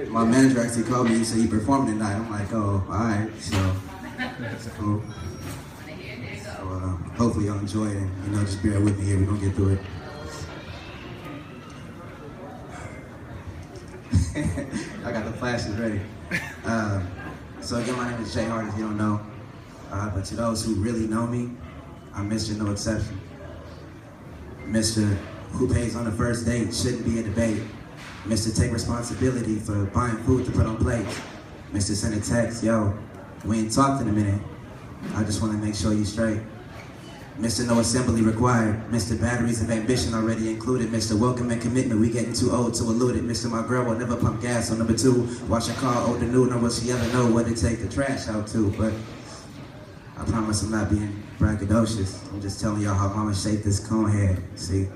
My manager actually called me, he said he performed tonight. I'm like, oh, alright, so cool. So hopefully y'all enjoy it and just bear with me here, we're gonna get through it. I got the flashes ready. So again, my name is Hart, if you don't know. But to those who really know me, I'm Mr. No Exception. Mr. Who pays on the first date shouldn't be a debate. Mr. Take responsibility for buying food to put on plates. Mr. Send a text, yo, we ain't talked in a minute. I just want to make sure you straight. Mr. No assembly required. Mr. Batteries of ambition already included. Mr. Welcome and commitment, we getting too old to elude it. Mr. My girl will never pump gas on number 2. Wash a car, old and new, nor will she ever know what it take to trash out too. But I promise I'm not being braggadocious. I'm just telling y'all how mama shaped this cone head. See,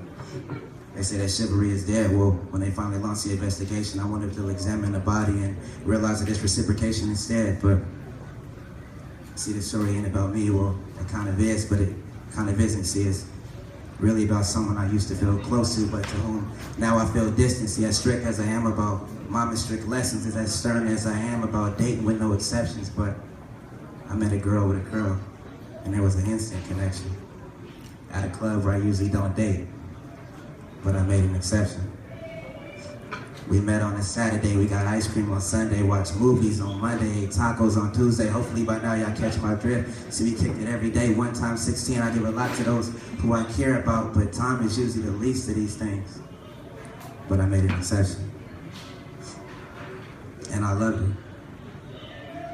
they say that chivalry is dead. Well, when they finally launch the investigation, I wonder if they'll examine the body and realize that it's reciprocation instead. But see, this story ain't about me. Well, it kind of is, but it kind of isn't. See, it's really about someone I used to feel close to, but to whom now I feel distant. See, as strict as I am about mama's strict lessons, is as stern as I am about dating with no exceptions. But I met a girl with a curl, and there was an instant connection. At a club where I usually don't date, but I made an exception. We met on a Saturday, we got ice cream on Sunday, watched movies on Monday, ate tacos on Tuesday. Hopefully by now y'all catch my drift. See, we kicked it every day, 1 times 16. I give a lot to those who I care about, but time is usually the least of these things. But I made an exception. And I loved her.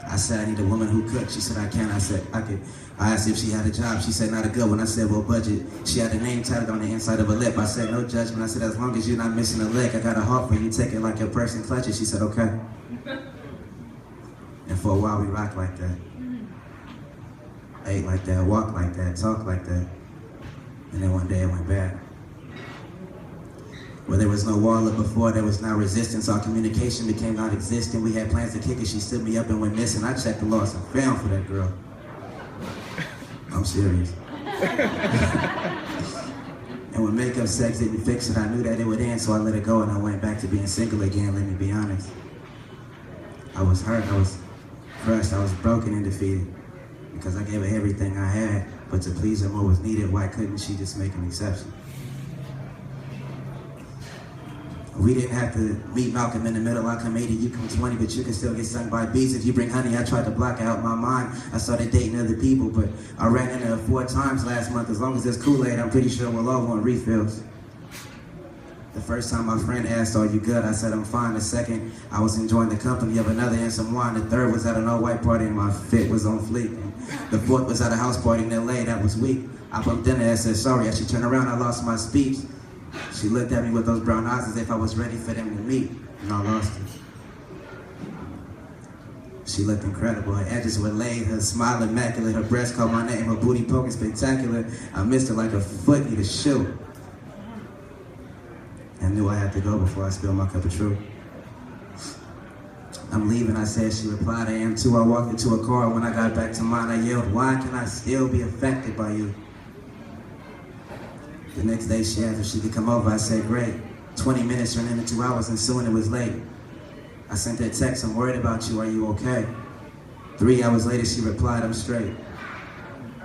I said, I need a woman who cooked. She said, I can. I said, I could. I asked if she had a job. She said, not a good one. I said, well, budget. She had a name tatted on the inside of her lip. I said, no judgment. I said, as long as you're not missing a leg, I got a heart for you. Take it like your person clutches. She said, okay. And for a while, we rocked like that. Ate like that, walked like that, talked like that. And then one day it went bad. Where there was no wall up before, there was now resistance. Our communication became non-existent. We had plans to kick it. She stood me up and went missing. I checked the loss and found for that girl. I'm serious. And when makeup sex didn't fix it, I knew that it would end, so I let it go and I went back to being single again, let me be honest. I was hurt, I was crushed, I was broken and defeated. Because I gave her everything I had, but to please her more was needed. Why couldn't she just make an exception? We didn't have to meet Malcolm in the middle. I come 80, you come 20, but you can still get stung by bees if you bring honey. I tried to block out my mind. I started dating other people, but I ran into her 4 times last month. As long as there's Kool-Aid, I'm pretty sure we'll all want refills. The first time my friend asked, are you good? I said, I'm fine. The second, I was enjoying the company of another and some wine. The third was at an all-white party and my fit was on fleek. And the fourth was at a house party in LA that was weak. I bumped into her and said, sorry. As she turned around, I lost my speech. She looked at me with those brown eyes as if I was ready for them to meet, and I lost her. She looked incredible. Her edges were laid, her smile immaculate, her breast called my name, her booty poking spectacular. I missed her like a foot need a shoe. And knew I had to go before I spilled my cup of truth. I'm leaving, I said. She replied, I am too. I walked into a car. When I got back to mine, I yelled, why can I still be affected by you? The next day she asked if she could come over. I said, great. 20 minutes turned into 2 hours and soon it was late. I sent her a text, I'm worried about you, are you okay? 3 hours later she replied, I'm straight.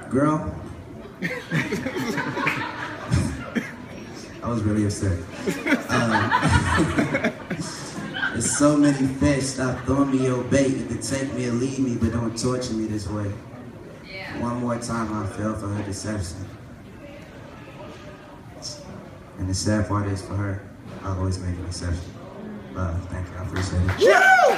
Girl. I was really upset. There's so many fish, stop throwing me your bait. You can take me or leave me, but don't torture me this way. Yeah. One more time I fell for her deception. And the sad part is for her, I always make an exception. Thank you, I appreciate it.